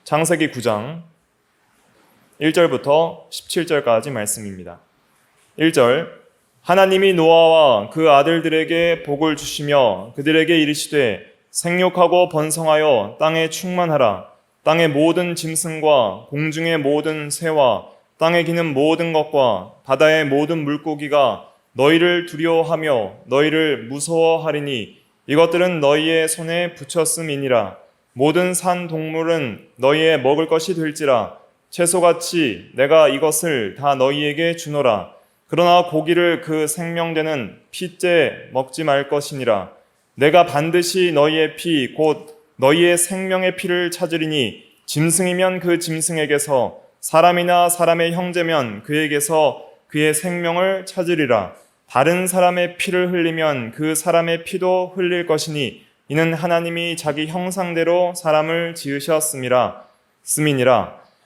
창세기 9장 1절부터 17절까지 말씀입니다. 1절, 하나님이 노아와 그 아들들에게 복을 주시며 그들에게 이르시되 생육하고 번성하여 땅에 충만하라. 땅의 모든 짐승과 공중의 모든 새와 땅에 기는 모든 것과 바다의 모든 물고기가 너희를 두려워하며 너희를 무서워하리니 이것들은 너희의 손에 붙였음이니라. 모든 산 동물은 너희의 먹을 것이 될지라. 채소같이 내가 이것을 다 너희에게 주노라. 그러나 고기를 그 생명되는 피째 먹지 말 것이니라. 내가 반드시 너희의 피 곧 너희의 생명의 피를 찾으리니 짐승이면 그 짐승에게서 사람이나 사람의 형제면 그에게서 그의 생명을 찾으리라. 다른 사람의 피를 흘리면 그 사람의 피도 흘릴 것이니 이는 하나님이 자기 형상대로 사람을 지으셨음이니라.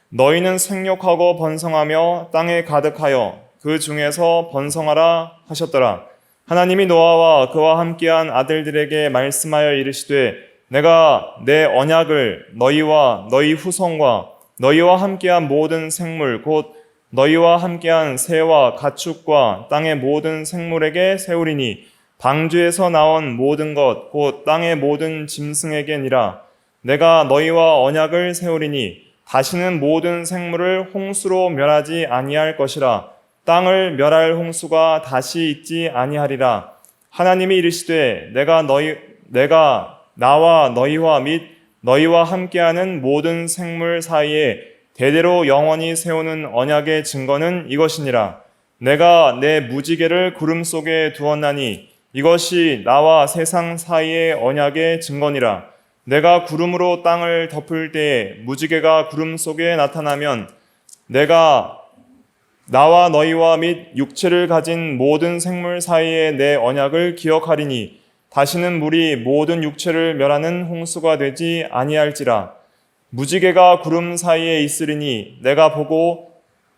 너희는 생육하고 번성하며 땅에 가득하여 그 중에서 번성하라 하셨더라. 하나님이 노아와 그와 함께한 아들들에게 말씀하여 이르시되 내가 내 언약을 너희와 너희 후손과 너희와 함께한 모든 생물 곧 너희와 함께한 새와 가축과 땅의 모든 생물에게 세우리니 방주에서 나온 모든 것 곧 땅의 모든 짐승에게니라. 내가 너희와 언약을 세우리니 다시는 모든 생물을 홍수로 멸하지 아니할 것이라. 땅을 멸할 홍수가 다시 있지 아니하리라. 하나님이 이르시되 내가 나와 너희와 및 너희와 함께하는 모든 생물 사이에 대대로 영원히 세우는 언약의 증거는 이것이니라. 내가 내 무지개를 구름 속에 두었나니 이것이 나와 세상 사이의 언약의 증거니라. 내가 구름으로 땅을 덮을 때에 무지개가 구름 속에 나타나면 내가 나와 너희와 및 육체를 가진 모든 생물 사이에 내 언약을 기억하리니 다시는 물이 모든 육체를 멸하는 홍수가 되지 아니할지라. 무지개가 구름 사이에 있으리니 내가 보고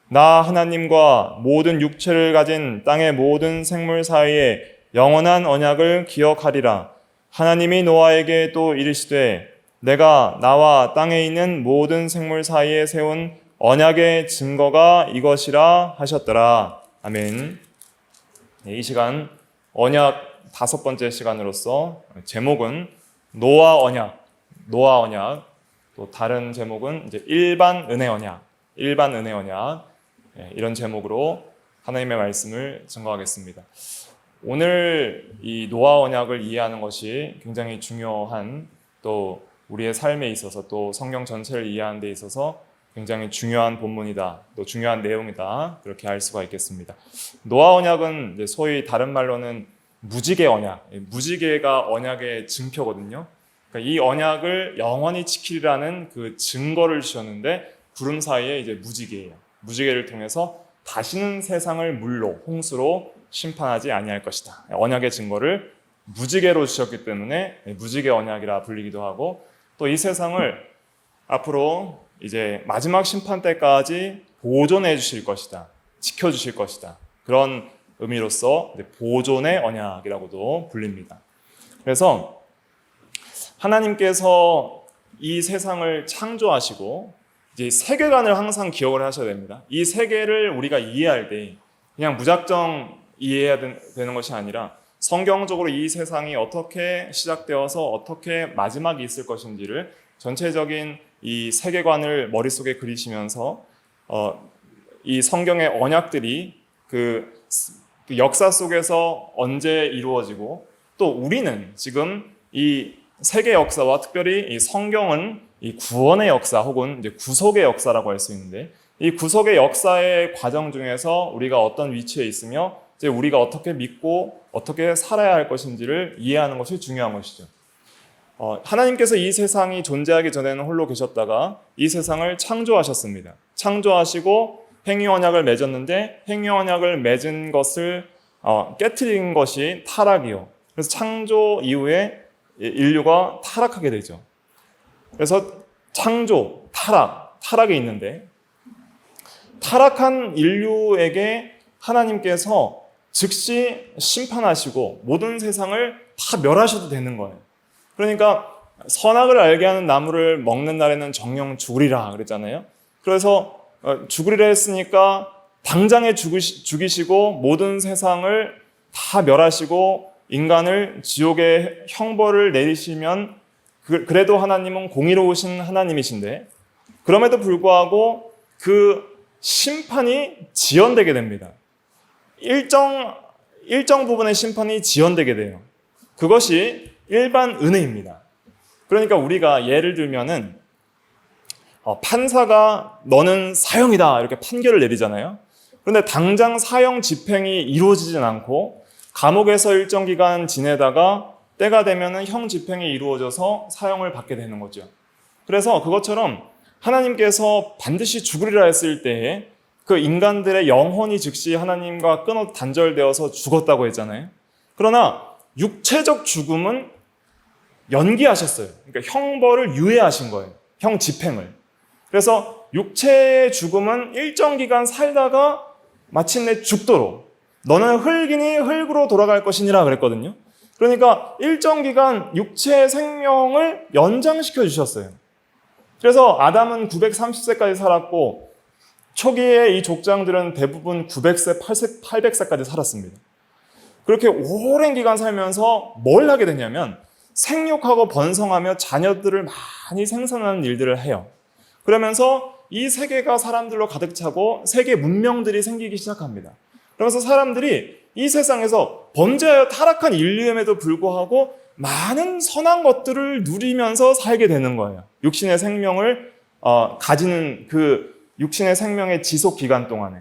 나 하나님과 모든 육체를 가진 땅의 모든 생물 사이에 영원한 언약을 기억하리라. 하나님이 노아에게 또 이르시되 내가 나와 땅에 있는 모든 생물 사이에 세운 언약의 증거가 이것이라 하셨더라. 아멘. 이 시간 언약 5번째 시간으로서 제목은 노아 언약, 또 다른 제목은 이제 일반 은혜 언약, 이런 제목으로 하나님의 말씀을 증거하겠습니다. 오늘 이 노아 언약을 이해하는 것이 굉장히 중요한, 또 우리의 삶에 있어서 또 성경 전체를 이해하는 데 있어서 굉장히 중요한 본문이다, 또 중요한 내용이다, 그렇게 알 수가 있겠습니다. 노아 언약은 이제 소위 다른 말로는 무지개 언약, 무지개가 언약의 증표거든요. 그러니까 이 언약을 영원히 지키라는 그 증거를 주셨는데 구름 사이에 이제 무지개예요. 무지개를 통해서 다시는 세상을 물로, 홍수로 심판하지 아니할 것이다. 언약의 증거를 무지개로 주셨기 때문에 무지개 언약이라 불리기도 하고, 또 이 세상을 앞으로 이제 마지막 심판 때까지 보존해 주실 것이다, 지켜 주실 것이다, 그런 의미로서 보존의 언약이라고도 불립니다. 그래서 하나님께서 이 세상을 창조하시고 이제 세계관을 항상 기억을 하셔야 됩니다. 이 세계를 우리가 이해할 때 그냥 무작정 이해해야 되는 것이 아니라 성경적으로 이 세상이 어떻게 시작되어서 어떻게 마지막이 있을 것인지를 전체적인 이 세계관을 머릿속에 그리시면서 이 성경의 언약들이 그 역사 속에서 언제 이루어지고, 또 우리는 지금 이 세계 역사와 특별히 이 성경은 이 구원의 역사 혹은 이제 구속의 역사라고 할 수 있는데, 이 구속의 역사의 과정 중에서 우리가 어떤 위치에 있으며 이제 우리가 어떻게 믿고 어떻게 살아야 할 것인지를 이해하는 것이 중요한 것이죠. 하나님께서 이 세상이 존재하기 전에는 홀로 계셨다가 이 세상을 창조하셨습니다. 창조하시고 행위 언약을 맺었는데 행위 언약을 맺은 것을 깨트린 것이 타락이요. 그래서 창조 이후에 인류가 타락하게 되죠. 그래서 창조, 타락이 있는데, 타락한 인류에게 하나님께서 즉시 심판하시고 모든 세상을 다 멸하셔도 되는 거예요. 그러니까 선악을 알게 하는 나무를 먹는 날에는 정령 죽으리라 그랬잖아요. 그래서 죽으리라 했으니까 당장에 죽이시고 모든 세상을 다 멸하시고 인간을 지옥의 형벌을 내리시면 그래도 하나님은 공의로우신 하나님이신데, 그럼에도 불구하고 그 심판이 지연되게 됩니다. 일정 부분의 심판이 지연되게 돼요. 그것이 일반 은혜입니다. 그러니까 우리가 예를 들면은 판사가 너는 사형이다 이렇게 판결을 내리잖아요. 그런데 당장 사형 집행이 이루어지진 않고 감옥에서 일정 기간 지내다가 때가 되면은 형 집행이 이루어져서 사형을 받게 되는 거죠. 그래서 그것처럼 하나님께서 반드시 죽으리라 했을 때에 그 인간들의 영혼이 즉시 하나님과 끊어 단절되어서 죽었다고 했잖아요. 그러나 육체적 죽음은 연기하셨어요. 그러니까 형벌을 유예하신 거예요. 형 집행을. 그래서 육체의 죽음은 일정 기간 살다가 마침내 죽도록 너는 흙이니 흙으로 돌아갈 것이니라 그랬거든요. 그러니까 일정 기간 육체의 생명을 연장시켜 주셨어요. 그래서 아담은 930세까지 살았고 초기에 이 족장들은 대부분 900세, 800세까지 살았습니다. 그렇게 오랜 기간 살면서 뭘 하게 되냐면 생육하고 번성하며 자녀들을 많이 생산하는 일들을 해요. 그러면서 이 세계가 사람들로 가득 차고 세계 문명들이 생기기 시작합니다. 그러면서 사람들이 이 세상에서 범죄하여 타락한 인류임에도 불구하고 많은 선한 것들을 누리면서 살게 되는 거예요. 육신의 생명을 가지는 그 육신의 생명의 지속 기간 동안에.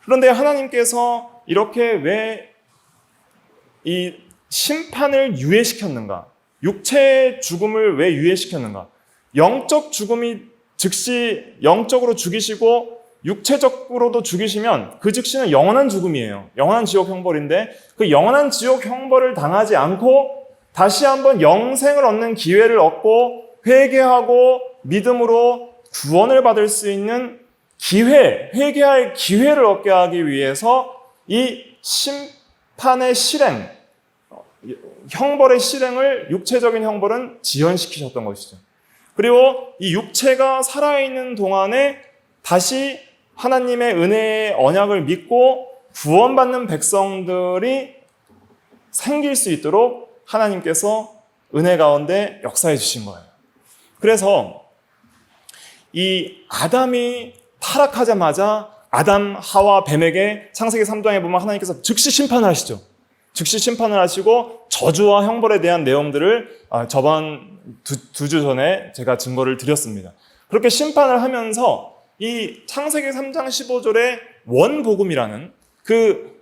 그런데 하나님께서 이렇게 왜 이 심판을 유예시켰는가? 육체의 죽음을 왜 유예시켰는가? 영적 죽음이 즉시 영적으로 죽이시고 육체적으로도 죽이시면 그 즉시는 영원한 죽음이에요. 영원한 지옥 형벌인데 그 영원한 지옥 형벌을 당하지 않고 다시 한번 영생을 얻는 기회를 얻고 회개하고 믿음으로 구원을 받을 수 있는 기회, 회개할 기회를 얻게 하기 위해서 이 심판의 실행, 형벌의 실행을 육체적인 형벌은 지연시키셨던 것이죠. 그리고 이 육체가 살아있는 동안에 다시 하나님의 은혜의 언약을 믿고 구원받는 백성들이 생길 수 있도록 하나님께서 은혜 가운데 역사해 주신 거예요. 그래서 이 아담이 타락하자마자 아담, 하와, 뱀에게 창세기 3장에 보면 하나님께서 즉시 심판을 하시죠. 즉시 심판을 하시고 저주와 형벌에 대한 내용들을 저번 두 주 전에 제가 증거를 드렸습니다. 그렇게 심판을 하면서 이 창세기 3장 15절의 원복음이라는 그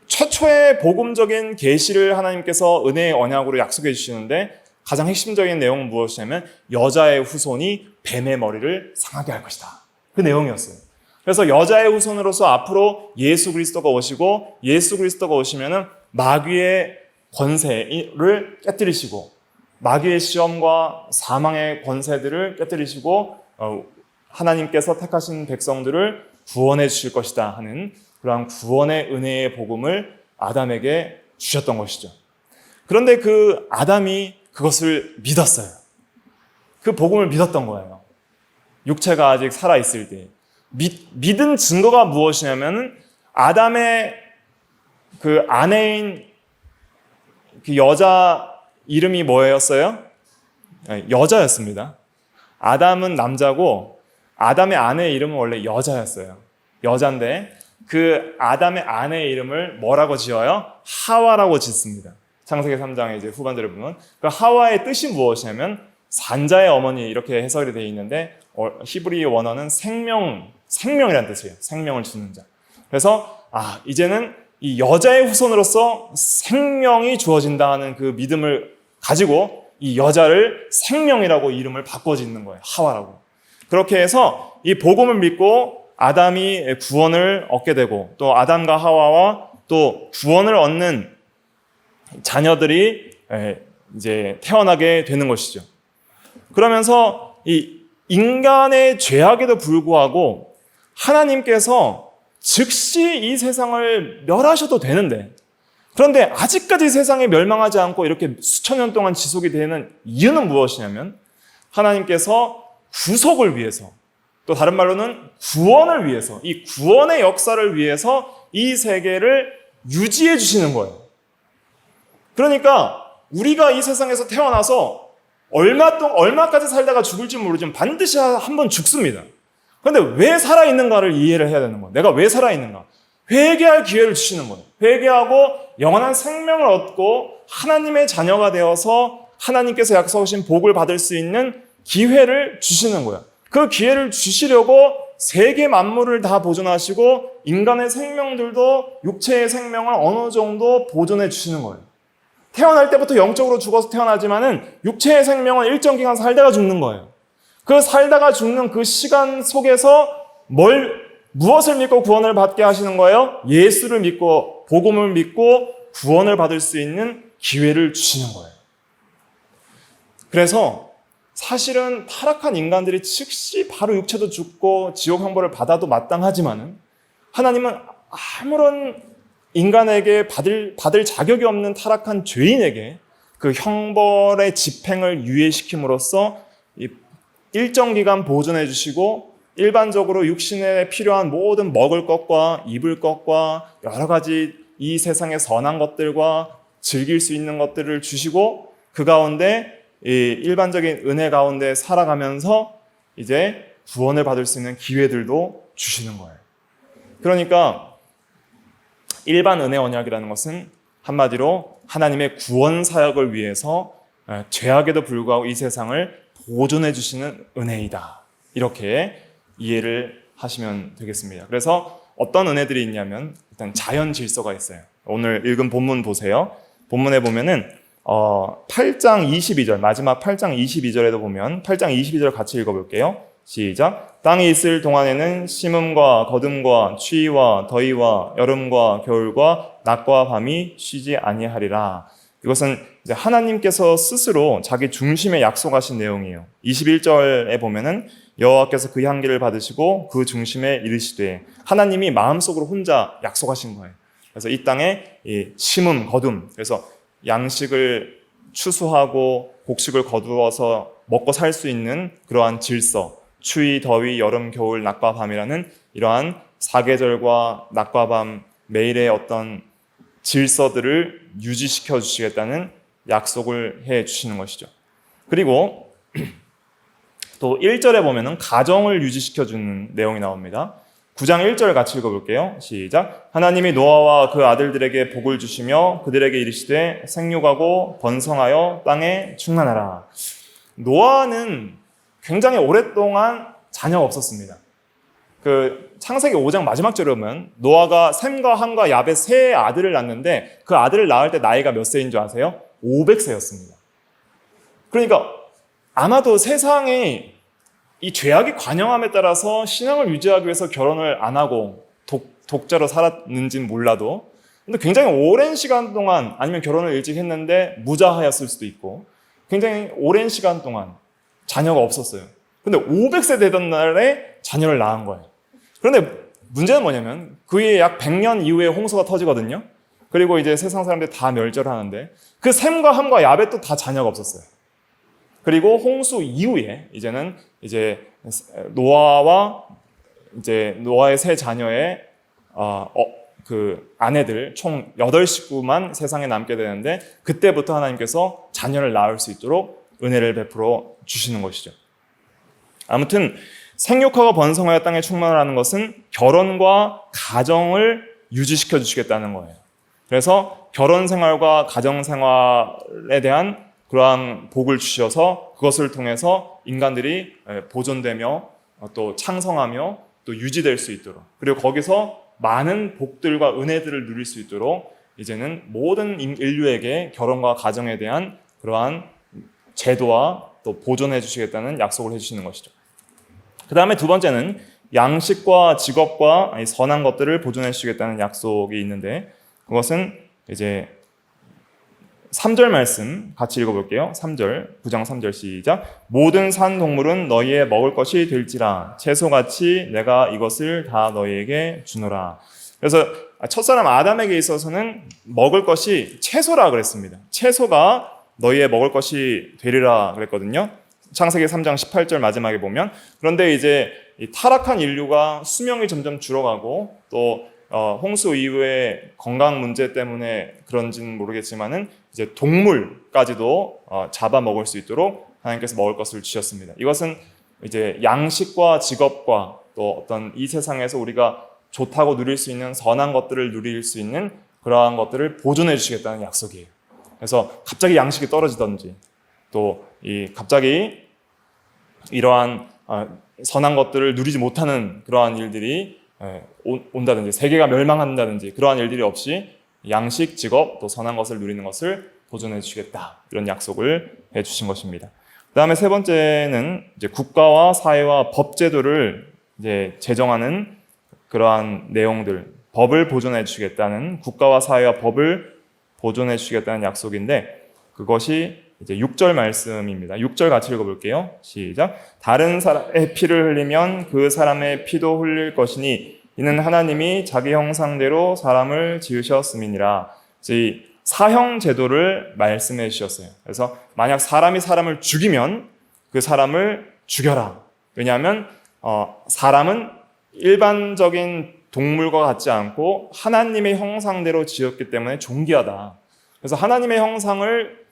최초의 복음적인 계시를 하나님께서 은혜의 언약으로 약속해 주시는데 가장 핵심적인 내용은 무엇이냐면 여자의 후손이 뱀의 머리를 상하게 할 것이다. 그 내용이었어요. 그래서 여자의 후손으로서 앞으로 예수 그리스도가 오시고 예수 그리스도가 오시면은 마귀의 권세를 깨뜨리시고 마귀의 시험과 사망의 권세들을 깨뜨리시고 하나님께서 택하신 백성들을 구원해 주실 것이다 하는 그러한 구원의 은혜의 복음을 아담에게 주셨던 것이죠. 그런데 그 아담이 그것을 믿었어요. 그 복음을 믿었던 거예요. 육체가 아직 살아있을 때. 믿은 증거가 무엇이냐면 아담의 그 아내인 그 여자 이름이 뭐였어요? 여자였습니다. 아담은 남자고 아담의 아내의 이름은 원래 여자였어요. 여자인데 그 아담의 아내의 이름을 뭐라고 지어요? 하와라고 짓습니다. 창세기 3장의 이제 후반절을 보면 그 하와의 뜻이 무엇이냐면 산자의 어머니 이렇게 해석이 되어 있는데 히브리 원어는 생명이라는 뜻이에요. 생명을 주는 자. 그래서 이제는 이 여자의 후손으로서 생명이 주어진다 하는 그 믿음을 가지고 이 여자를 생명이라고 이름을 바꿔 짓는 거예요. 하와라고. 그렇게 해서 이 복음을 믿고 아담이 구원을 얻게 되고 또 아담과 하와와 또 구원을 얻는 자녀들이 이제 태어나게 되는 것이죠. 그러면서 이 인간의 죄악에도 불구하고 하나님께서 즉시 이 세상을 멸하셔도 되는데 그런데 아직까지 세상에 멸망하지 않고 이렇게 수천 년 동안 지속이 되는 이유는 무엇이냐면 하나님께서 구속을 위해서, 또 다른 말로는 구원을 위해서, 이 구원의 역사를 위해서 이 세계를 유지해 주시는 거예요. 그러니까 우리가 이 세상에서 태어나서 얼마까지 살다가 죽을지 모르지만 반드시 한 번 죽습니다. 그런데 왜 살아있는가를 이해를 해야 되는 거예요. 내가 왜 살아있는가? 회개할 기회를 주시는 거예요. 회개하고 영원한 생명을 얻고 하나님의 자녀가 되어서 하나님께서 약속하신 복을 받을 수 있는 기회를 주시는 거예요. 그 기회를 주시려고 세계 만물을 다 보존하시고 인간의 생명들도 육체의 생명을 어느 정도 보존해 주시는 거예요. 태어날 때부터 영적으로 죽어서 태어나지만은 육체의 생명은 일정 기간 살다가 죽는 거예요. 그 살다가 죽는 그 시간 속에서 무엇을 믿고 구원을 받게 하시는 거예요? 예수를 믿고 복음을 믿고 구원을 받을 수 있는 기회를 주시는 거예요. 그래서 사실은 타락한 인간들이 즉시 바로 육체도 죽고 지옥 형벌을 받아도 마땅하지만은 하나님은 아무런 인간에게 받을 자격이 없는 타락한 죄인에게 그 형벌의 집행을 유예시킴으로써 일정 기간 보존해 주시고 일반적으로 육신에 필요한 모든 먹을 것과 입을 것과 여러 가지 이 세상의 선한 것들과 즐길 수 있는 것들을 주시고 그 가운데 이 일반적인 은혜 가운데 살아가면서 이제 구원을 받을 수 있는 기회들도 주시는 거예요. 그러니까 일반 은혜 언약이라는 것은 한마디로 하나님의 구원 사역을 위해서 죄악에도 불구하고 이 세상을 보존해 주시는 은혜이다. 이렇게 이해를 하시면 되겠습니다. 그래서 어떤 은혜들이 있냐면 일단 자연 질서가 있어요. 오늘 읽은 본문 보세요. 본문에 보면은 8장 22절, 마지막 8장 22절에도 보면 8장 22절 같이 읽어볼게요. 시작. 땅이 있을 동안에는 심음과 거둠과 추위와 더위와 여름과 겨울과 낮과 밤이 쉬지 아니하리라. 이것은 이제 하나님께서 스스로 자기 중심에 약속하신 내용이에요. 21절에 보면은 여호와께서 그 향기를 받으시고 그 중심에 이르시되, 하나님이 마음속으로 혼자 약속하신 거예요. 그래서 이 땅에 이 심음, 거둠, 그래서 양식을 추수하고 곡식을 거두어서 먹고 살 수 있는 그러한 질서, 추위, 더위, 여름, 겨울, 낮과 밤이라는 이러한 사계절과 낮과 밤 매일의 어떤 질서들을 유지시켜 주시겠다는 약속을 해 주시는 것이죠. 그리고 또 1절에 보면은 가정을 유지시켜 주는 내용이 나옵니다. 9장 1절 같이 읽어볼게요. 시작. 하나님이 노아와 그 아들들에게 복을 주시며 그들에게 이르시되 생육하고 번성하여 땅에 충만하라. 노아는 굉장히 오랫동안 자녀가 없었습니다. 그 창세기 5장 마지막 절에 보면 노아가 셈과 함과 야벳 세 아들을 낳는데 그 아들을 낳을 때 나이가 몇 세인 줄 아세요? 500세였습니다. 그러니까 아마도 세상에 이 죄악이 관영함에 따라서 신앙을 유지하기 위해서 결혼을 안 하고 독자로 살았는지는 몰라도 근데 굉장히 오랜 시간 동안 아니면 결혼을 일찍 했는데 무자하였을 수도 있고 굉장히 오랜 시간 동안 자녀가 없었어요. 근데 500세 되던 날에 자녀를 낳은 거예요. 그런데 문제는 뭐냐면 그의 약 100년 이후에 홍수가 터지거든요. 그리고 이제 세상 사람들이 다 멸절을 하는데 그 셈과 함과 야벳도 다 자녀가 없었어요. 그리고 홍수 이후에 이제는 이제 노아와 이제 노아의 세 자녀의 그 아내들 총 8식구만 세상에 남게 되는데 그때부터 하나님께서 자녀를 낳을 수 있도록 은혜를 베풀어 주시는 것이죠. 아무튼 생육하고 번성하여 땅에 충만하라는 것은 결혼과 가정을 유지시켜 주시겠다는 거예요. 그래서 결혼 생활과 가정 생활에 대한 그러한 복을 주셔서 그것을 통해서 인간들이 보존되며 또 창성하며 또 유지될 수 있도록 그리고 거기서 많은 복들과 은혜들을 누릴 수 있도록 이제는 모든 인류에게 결혼과 가정에 대한 그러한 제도와 또 보존해 주시겠다는 약속을 해주시는 것이죠. 그 다음에 두 번째는 양식과 직업과 선한 것들을 보존해 주시겠다는 약속이 있는데 그것은 이제 3절 말씀 같이 읽어볼게요. 3절, 9장 3절 시작. 모든 산 동물은 너희의 먹을 것이 될지라 채소같이 내가 이것을 다 너희에게 주노라. 그래서 첫사람 아담에게 있어서는 먹을 것이 채소라 그랬습니다. 채소가 너희의 먹을 것이 되리라 그랬거든요. 창세기 3장 18절 마지막에 보면. 그런데 이제 이 타락한 인류가 수명이 점점 줄어가고 또 홍수 이후에 건강 문제 때문에 그런지는 모르겠지만은 이제 동물까지도 잡아먹을 수 있도록 하나님께서 먹을 것을 주셨습니다. 이것은 이제 양식과 직업과 또 어떤 이 세상에서 우리가 좋다고 누릴 수 있는 선한 것들을 누릴 수 있는 그러한 것들을 보존해 주시겠다는 약속이에요. 그래서 갑자기 양식이 떨어지든지 또 갑자기 이러한 선한 것들을 누리지 못하는 그러한 일들이 온다든지 세계가 멸망한다든지 그러한 일들이 없이 양식, 직업, 또 선한 것을 누리는 것을 보존해 주시겠다. 이런 약속을 해 주신 것입니다. 그 다음에 세 번째는 이제 국가와 사회와 법 제도를 이제 제정하는 그러한 내용들, 법을 보존해 주시겠다는 국가와 사회와 법을 보존해 주시겠다는 약속인데 그것이 이제 6절 말씀입니다. 6절 같이 읽어볼게요. 시작. 다른 사람의 피를 흘리면 그 사람의 피도 흘릴 것이니 이는 하나님이 자기 형상대로 사람을 지으셨음이니라. 이 사형 제도를 말씀해 주셨어요. 그래서 만약 사람이 사람을 죽이면 그 사람을 죽여라. 왜냐하면 사람은 일반적인 동물과 같지 않고 하나님의 형상대로 지었기 때문에 존귀하다. 그래서 하나님의 형상을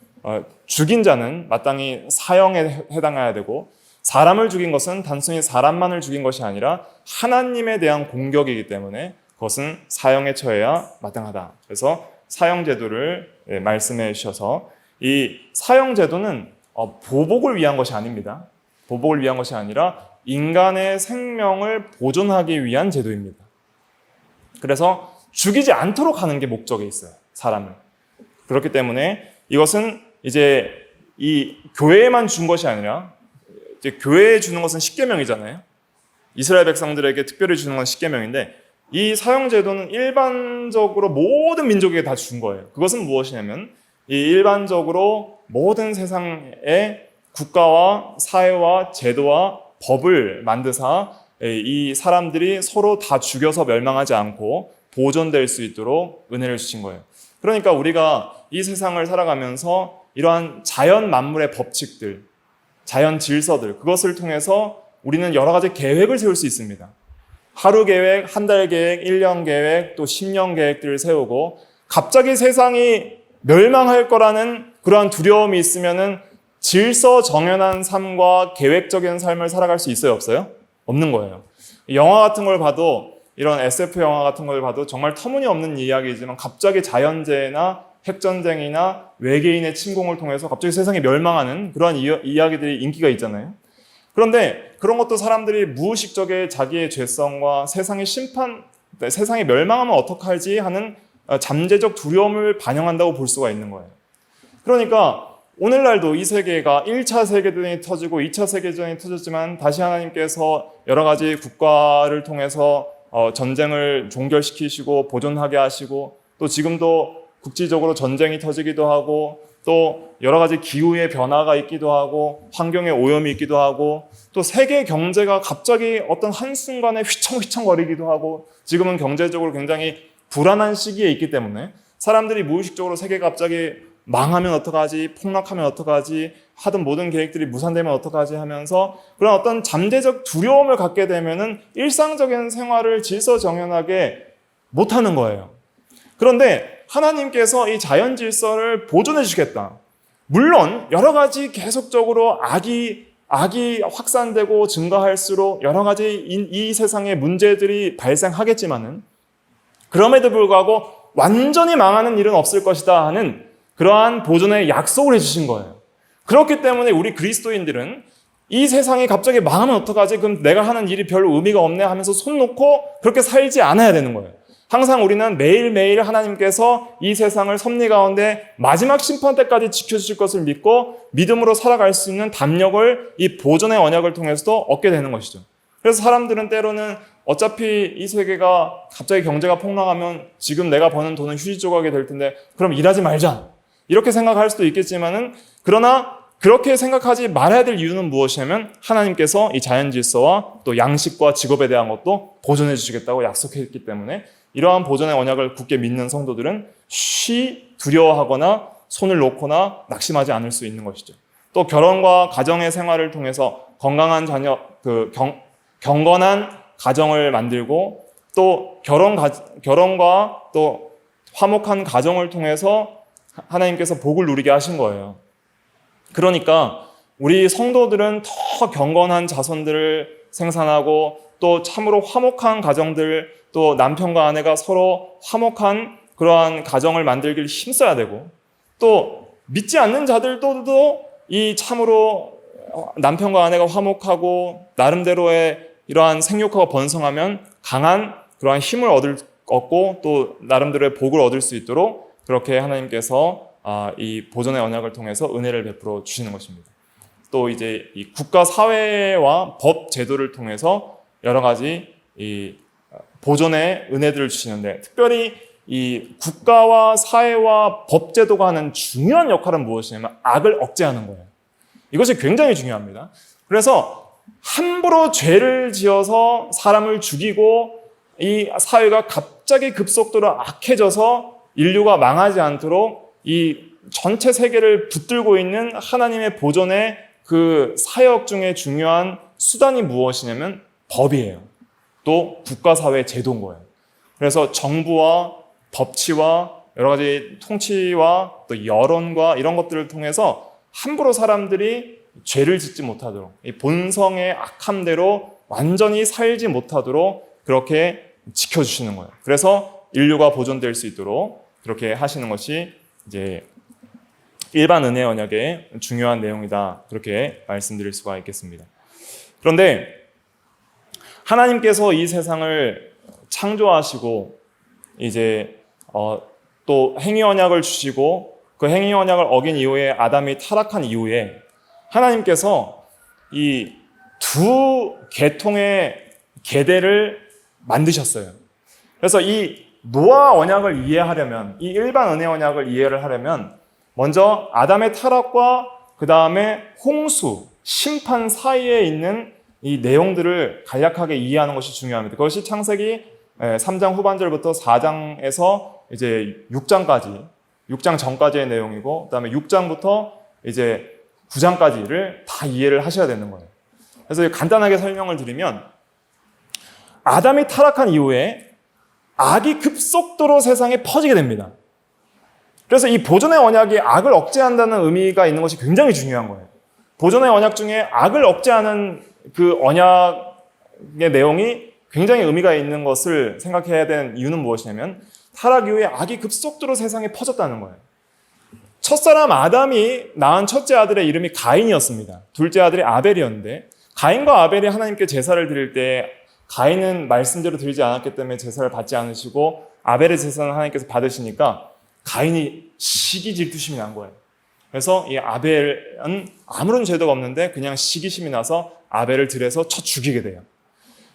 죽인 자는 마땅히 사형에 해당해야 되고 사람을 죽인 것은 단순히 사람만을 죽인 것이 아니라 하나님에 대한 공격이기 때문에 그것은 사형에 처해야 마땅하다. 그래서 사형제도를 말씀해 주셔서 이 사형제도는 보복을 위한 것이 아닙니다. 보복을 위한 것이 아니라 인간의 생명을 보존하기 위한 제도입니다. 그래서 죽이지 않도록 하는 게 목적에 있어요. 사람을. 그렇기 때문에 이것은 이제 이 교회에만 준 것이 아니라 이제 교회에 주는 것은 십계명이잖아요. 이스라엘 백성들에게 특별히 주는 건 십계명인데 이 사형제도는 일반적으로 모든 민족에게 다 준 거예요. 그것은 무엇이냐면 이 일반적으로 모든 세상의 국가와 사회와 제도와 법을 만드사 이 사람들이 서로 다 죽여서 멸망하지 않고 보존될 수 있도록 은혜를 주신 거예요. 그러니까 우리가 이 세상을 살아가면서 이러한 자연 만물의 법칙들, 자연 질서들, 그것을 통해서 우리는 여러 가지 계획을 세울 수 있습니다. 하루 계획, 한 달 계획, 1년 계획, 또 10년 계획들을 세우고 갑자기 세상이 멸망할 거라는 그러한 두려움이 있으면은 질서 정연한 삶과 계획적인 삶을 살아갈 수 있어요, 없어요? 없는 거예요. 영화 같은 걸 봐도 이런 SF 영화 같은 걸 봐도 정말 터무니없는 이야기지만 갑자기 자연재해나 핵전쟁이나 외계인의 침공을 통해서 갑자기 세상이 멸망하는 그러한 이야기들이 인기가 있잖아요. 그런데 그런 것도 사람들이 무의식적에 자기의 죄성과 세상의 세상이 멸망하면 어떡하지 하는 잠재적 두려움을 반영한다고 볼 수가 있는 거예요. 그러니까 오늘날도 이 세계가 1차 세계대전이 터지고 2차 세계대전이 터졌지만 다시 하나님께서 여러 가지 국가를 통해서 전쟁을 종결시키시고 보존하게 하시고 또 지금도 국지적으로 전쟁이 터지기도 하고 또 여러 가지 기후의 변화가 있기도 하고 환경의 오염이 있기도 하고 또 세계 경제가 갑자기 어떤 한순간에 휘청휘청거리기도 하고 지금은 경제적으로 굉장히 불안한 시기에 있기 때문에 사람들이 무의식적으로 세계가 갑자기 망하면 어떡하지, 폭락하면 어떡하지, 하던 모든 계획들이 무산되면 어떡하지 하면서 그런 어떤 잠재적 두려움을 갖게 되면은 일상적인 생활을 질서정연하게 못하는 거예요. 그런데 하나님께서 이 자연 질서를 보존해 주겠다. 물론 여러 가지 계속적으로 악이 확산되고 증가할수록 여러 가지 이 세상의 문제들이 발생하겠지만은 그럼에도 불구하고 완전히 망하는 일은 없을 것이다 하는 그러한 보존의 약속을 해주신 거예요. 그렇기 때문에 우리 그리스도인들은 이 세상이 갑자기 망하면 어떡하지? 그럼 내가 하는 일이 별로 의미가 없네 하면서 손 놓고 그렇게 살지 않아야 되는 거예요. 항상 우리는 매일매일 하나님께서 이 세상을 섭리 가운데 마지막 심판 때까지 지켜주실 것을 믿고 믿음으로 살아갈 수 있는 담력을 이 보존의 언약을 통해서도 얻게 되는 것이죠. 그래서 사람들은 때로는 어차피 이 세계가 갑자기 경제가 폭락하면 지금 내가 버는 돈은 휴지 조각이 될 텐데 그럼 일하지 말자. 이렇게 생각할 수도 있겠지만은 그러나 그렇게 생각하지 말아야 될 이유는 무엇이냐면 하나님께서 이 자연 질서와 또 양식과 직업에 대한 것도 보존해 주시겠다고 약속했기 때문에 이러한 보존의 언약을 굳게 믿는 성도들은 쉬 두려워하거나 손을 놓거나 낙심하지 않을 수 있는 것이죠. 또 결혼과 가정의 생활을 통해서 건강한 자녀, 경건한 가정을 만들고 또 결혼과 또 화목한 가정을 통해서 하나님께서 복을 누리게 하신 거예요. 그러니까 우리 성도들은 더 경건한 자손들을 생산하고 또 참으로 화목한 가정들, 또 남편과 아내가 서로 화목한 그러한 가정을 만들길 힘써야 되고, 또 믿지 않는 자들도 이 참으로 남편과 아내가 화목하고 나름대로의 이러한 생육하고 번성하면 강한 그러한 힘을 얻고 또 나름대로의 복을 얻을 수 있도록 그렇게 하나님께서 이 보존의 언약을 통해서 은혜를 베풀어 주시는 것입니다. 또 이제 이 국가 사회와 법 제도를 통해서 여러 가지 이 보존의 은혜들을 주시는데, 특별히 이 국가와 사회와 법 제도가 하는 중요한 역할은 무엇이냐면 악을 억제하는 거예요. 이것이 굉장히 중요합니다. 그래서 함부로 죄를 지어서 사람을 죽이고 이 사회가 갑자기 급속도로 악해져서 인류가 망하지 않도록 이 전체 세계를 붙들고 있는 하나님의 보존의 그 사역 중에 중요한 수단이 무엇이냐면 법이에요. 또 국가사회 제도인 거예요. 그래서 정부와 법치와 여러 가지 통치와 또 여론과 이런 것들을 통해서 함부로 사람들이 죄를 짓지 못하도록, 이 본성의 악함대로 완전히 살지 못하도록 그렇게 지켜주시는 거예요. 그래서 인류가 보존될 수 있도록 그렇게 하시는 것이 이제 일반 은혜 언약의 중요한 내용이다. 그렇게 말씀드릴 수가 있겠습니다. 그런데 하나님께서 이 세상을 창조하시고 이제 또 행위 언약을 주시고 그 행위 언약을 어긴 이후에 아담이 타락한 이후에 하나님께서 이 두 계통의 계대를 만드셨어요. 그래서 이 노아 언약을 이해하려면, 이 일반 은혜 언약을 이해를 하려면 먼저 아담의 타락과 그 다음에 홍수, 심판 사이에 있는 이 내용들을 간략하게 이해하는 것이 중요합니다. 그것이 창세기 3장 후반절부터 4장에서 이제 6장까지, 6장 전까지의 내용이고, 그 다음에 6장부터 이제 9장까지를 다 이해를 하셔야 되는 거예요. 그래서 간단하게 설명을 드리면, 아담이 타락한 이후에 악이 급속도로 세상에 퍼지게 됩니다. 그래서 이 보존의 언약이 악을 억제한다는 의미가 있는 것이 굉장히 중요한 거예요. 보존의 언약 중에 악을 억제하는 그 언약의 내용이 굉장히 의미가 있는 것을 생각해야 되는 이유는 무엇이냐면, 타락 이후에 악이 급속도로 세상에 퍼졌다는 거예요. 첫사람 아담이 낳은 첫째 아들의 이름이 가인이었습니다. 둘째 아들이 아벨이었는데, 가인과 아벨이 하나님께 제사를 드릴 때 가인은 말씀대로 드리지 않았기 때문에 제사를 받지 않으시고 아벨의 제사는 하나님께서 받으시니까 가인이 시기 질투심이 난 거예요. 그래서 이 아벨은 아무런 죄도 없는데 그냥 시기심이 나서 아벨을 들여서 쳐 죽이게 돼요.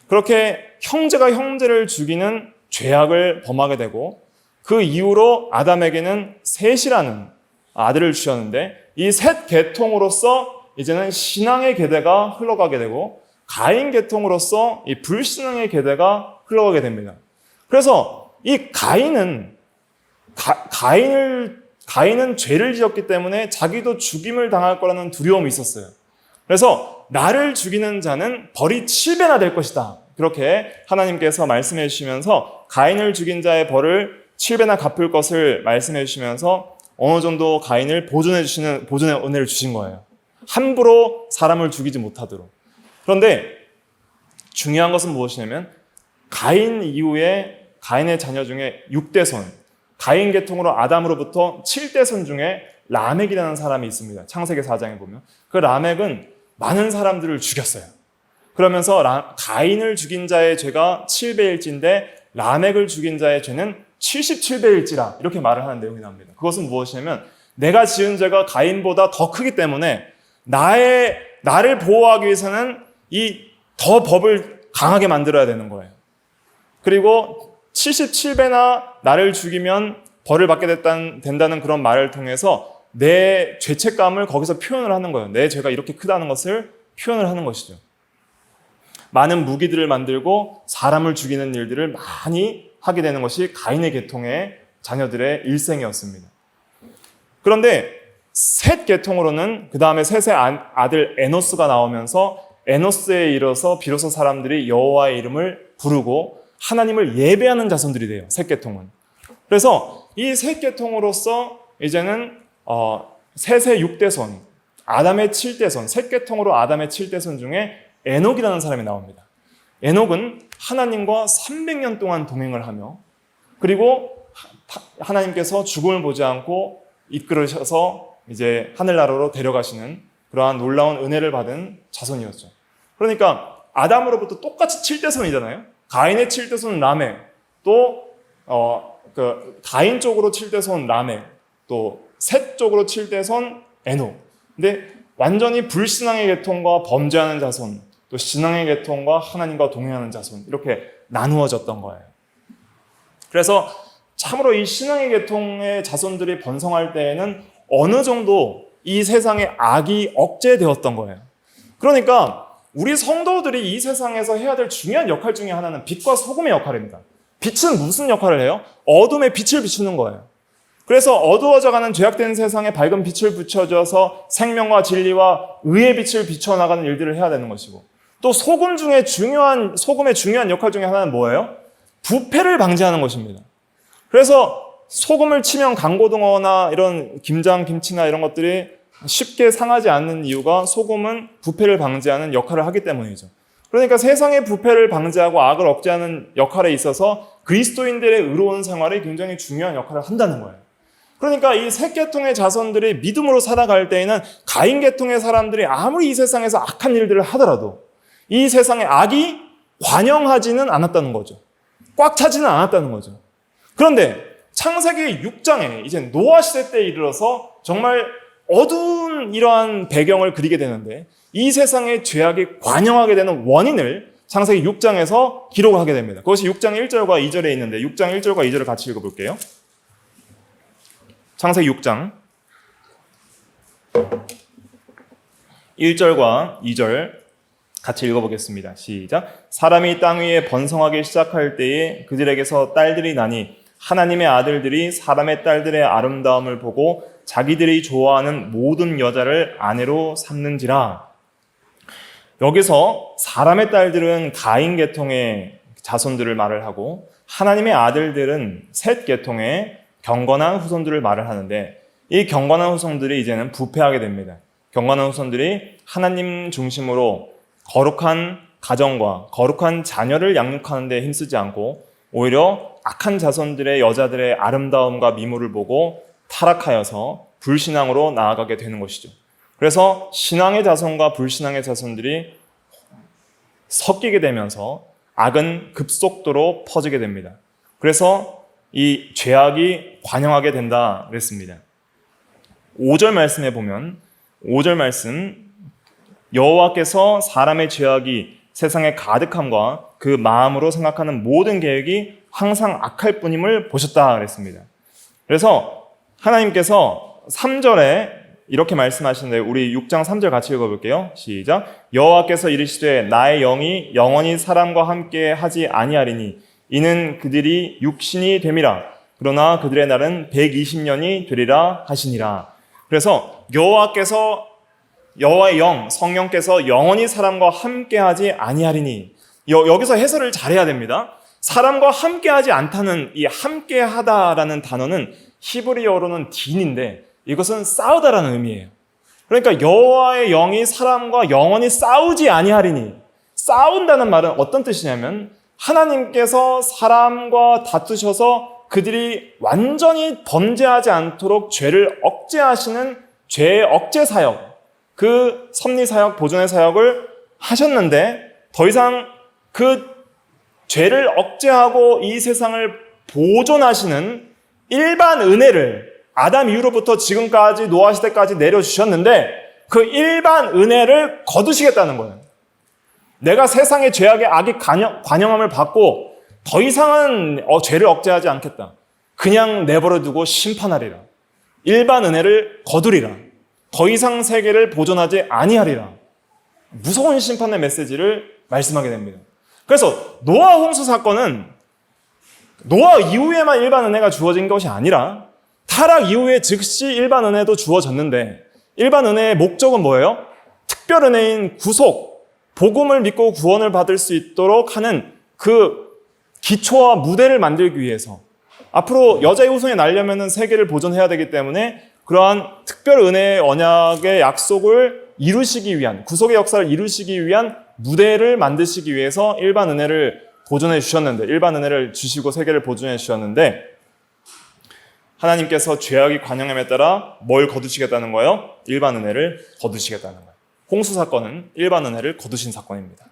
그렇게 형제가 형제를 죽이는 죄악을 범하게 되고, 그 이후로 아담에게는 셋이라는 아들을 주셨는데, 이 셋 계통으로서 이제는 신앙의 계대가 흘러가게 되고 가인 계통으로서 이 불신앙의 계대가 흘러가게 됩니다. 그래서 이 가인은 죄를 지었기 때문에 자기도 죽임을 당할 거라는 두려움이 있었어요. 그래서 나를 죽이는 자는 벌이 7배나 될 것이다. 그렇게 하나님께서 말씀해 주시면서 가인을 죽인 자의 벌을 7배나 갚을 것을 말씀해 주시면서 어느 정도 가인을 보존의 은혜를 주신 거예요. 함부로 사람을 죽이지 못하도록. 그런데 중요한 것은 무엇이냐면, 가인 이후에 가인의 자녀 중에 6대손, 가인 계통으로 아담으로부터 7대손 중에 라멕이라는 사람이 있습니다. 창세기 4장에 보면 그 라멕은 많은 사람들을 죽였어요. 그러면서 가인을 죽인 자의 죄가 7배일진데 라멕을 죽인 자의 죄는 77배일지라, 이렇게 말을 하는 내용이 나옵니다. 그것은 무엇이냐면, 내가 지은 죄가 가인보다 더 크기 때문에 나를 보호하기 위해서는 이 더 법을 강하게 만들어야 되는 거예요. 그리고 77배나 나를 죽이면 벌을 받게 된다는 그런 말을 통해서 내 죄책감을 거기서 표현을 하는 거예요. 내 죄가 이렇게 크다는 것을 표현을 하는 것이죠. 많은 무기들을 만들고 사람을 죽이는 일들을 많이 하게 되는 것이 가인의 계통의 자녀들의 일생이었습니다. 그런데 셋 계통으로는 그 다음에 셋의 아들 에노스가 나오면서 에노스에 이르러서 비로소 사람들이 여호와의 이름을 부르고 하나님을 예배하는 자손들이 돼요. 셋 계통은. 그래서 이 셋 계통으로서 이제는 셋의 6대손, 아담의 7대손, 셋 계통으로 아담의 7대손 중에 에녹이라는 사람이 나옵니다. 에녹은 하나님과 300년 동안 동행을 하며 그리고 하나님께서 죽음을 보지 않고 이끌으셔서 이제 하늘나라로 데려가시는 그러한 놀라운 은혜를 받은 자손이었죠. 그러니까 아담으로부터 똑같이 7대손이잖아요. 가인의 7대손 라멕, 또 가인 쪽으로 7대손 라멕, 또 셋 쪽으로 7대손 에녹. 근데 완전히 불신앙의 계통과 범죄하는 자손, 또 신앙의 계통과 하나님과 동행하는 자손, 이렇게 나누어졌던 거예요. 그래서 참으로 이 신앙의 계통의 자손들이 번성할 때에는 어느 정도 이 세상의 악이 억제되었던 거예요. 그러니까 우리 성도들이 이 세상에서 해야 될 중요한 역할 중에 하나는 빛과 소금의 역할입니다. 빛은 무슨 역할을 해요? 어둠에 빛을 비추는 거예요. 그래서 어두워져가는 죄악된 세상에 밝은 빛을 비춰줘서 생명과 진리와 의의 빛을 비춰나가는 일들을 해야 되는 것이고, 또 소금의 중요한 역할 중에 하나는 뭐예요? 부패를 방지하는 것입니다. 그래서 소금을 치면 강고등어나 이런 김장, 김치나 이런 것들이 쉽게 상하지 않는 이유가 소금은 부패를 방지하는 역할을 하기 때문이죠. 그러니까 세상의 부패를 방지하고 악을 억제하는 역할에 있어서 그리스도인들의 의로운 생활이 굉장히 중요한 역할을 한다는 거예요. 그러니까 이 셋 계통의 자손들이 믿음으로 살아갈 때에는 가인 계통의 사람들이 아무리 이 세상에서 악한 일들을 하더라도 이 세상의 악이 관영하지는 않았다는 거죠. 꽉 차지는 않았다는 거죠. 그런데 창세기 6장에 이제 노아 시대 때 이르러서 정말 어두운 이러한 배경을 그리게 되는데 이 세상의 죄악이 관영하게 되는 원인을 창세기 6장에서 기록을 하게 됩니다. 그것이 6장 1절과 2절에 있는데 6장 1절과 2절을 같이 읽어볼게요. 창세기 6장 1절과 2절 같이 읽어보겠습니다. 시작. 사람이 땅 위에 번성하기 시작할 때에 그들에게서 딸들이 나니 하나님의 아들들이 사람의 딸들의 아름다움을 보고 자기들이 좋아하는 모든 여자를 아내로 삼는지라. 여기서 사람의 딸들은 가인 계통의 자손들을 말을 하고 하나님의 아들들은 셋 계통의 경건한 후손들을 말을 하는데 이 경건한 후손들이 이제는 부패하게 됩니다. 경건한 후손들이 하나님 중심으로 거룩한 가정과 거룩한 자녀를 양육하는 데 힘쓰지 않고 오히려 악한 자손들의 여자들의 아름다움과 미모를 보고 타락하여서 불신앙으로 나아가게 되는 것이죠. 그래서 신앙의 자손과 불신앙의 자손들이 섞이게 되면서 악은 급속도로 퍼지게 됩니다. 그래서 이 죄악이 관영하게 된다 그랬습니다. 5절 말씀에 보면 5절 말씀 여호와께서 사람의 죄악이 세상에 가득함과 그 마음으로 생각하는 모든 계획이 항상 악할 뿐임을 보셨다 그랬습니다. 그래서 하나님께서 3절에 이렇게 말씀하시는데 우리 6장 3절 같이 읽어볼게요. 시작. 여호와께서 이르시되 나의 영이 영원히 사람과 함께 하지 아니하리니 이는 그들이 육신이 됨이라. 그러나 그들의 날은 120년이 되리라 하시니라. 그래서 여호와의 영, 성령께서 영원히 사람과 함께하지 아니하리니 여기서 해설을 잘해야 됩니다. 사람과 함께하지 않다는 이 함께하다라는 단어는 히브리어로는 딘인데 이것은 싸우다라는 의미예요. 그러니까 여호와의 영이 사람과 영원히 싸우지 아니하리니 싸운다는 말은 어떤 뜻이냐면 하나님께서 사람과 다투셔서 그들이 완전히 범죄하지 않도록 죄를 억제하시는 죄의 억제 사역, 그 섭리 사역, 보존의 사역을 하셨는데 더 이상 그 죄를 억제하고 이 세상을 보존하시는 일반 은혜를 아담 이후로부터 지금까지 노아 시대까지 내려주셨는데 그 일반 은혜를 거두시겠다는 거예요. 내가 세상의 죄악의 악이 관영함을 받고 더 이상은 죄를 억제하지 않겠다. 그냥 내버려두고 심판하리라. 일반 은혜를 거두리라. 더 이상 세계를 보존하지 아니하리라. 무서운 심판의 메시지를 말씀하게 됩니다. 그래서 노아 홍수 사건은 노아 이후에만 일반 은혜가 주어진 것이 아니라 타락 이후에 즉시 일반 은혜도 주어졌는데, 일반 은혜의 목적은 뭐예요? 특별 은혜인 구속, 복음을 믿고 구원을 받을 수 있도록 하는 그 기초와 무대를 만들기 위해서, 앞으로 여자의 후손이 날려면 세계를 보존해야 되기 때문에 그러한 특별 은혜의 언약의 약속을 이루시기 위한, 구속의 역사를 이루시기 위한 무대를 만드시기 위해서 일반 은혜를 보존해 주셨는데, 일반 은혜를 주시고 세계를 보존해 주셨는데, 하나님께서 죄악이 관영함에 따라 뭘 거두시겠다는 거예요? 일반 은혜를 거두시겠다는 거예요. 홍수 사건은 일반 은혜를 거두신 사건입니다.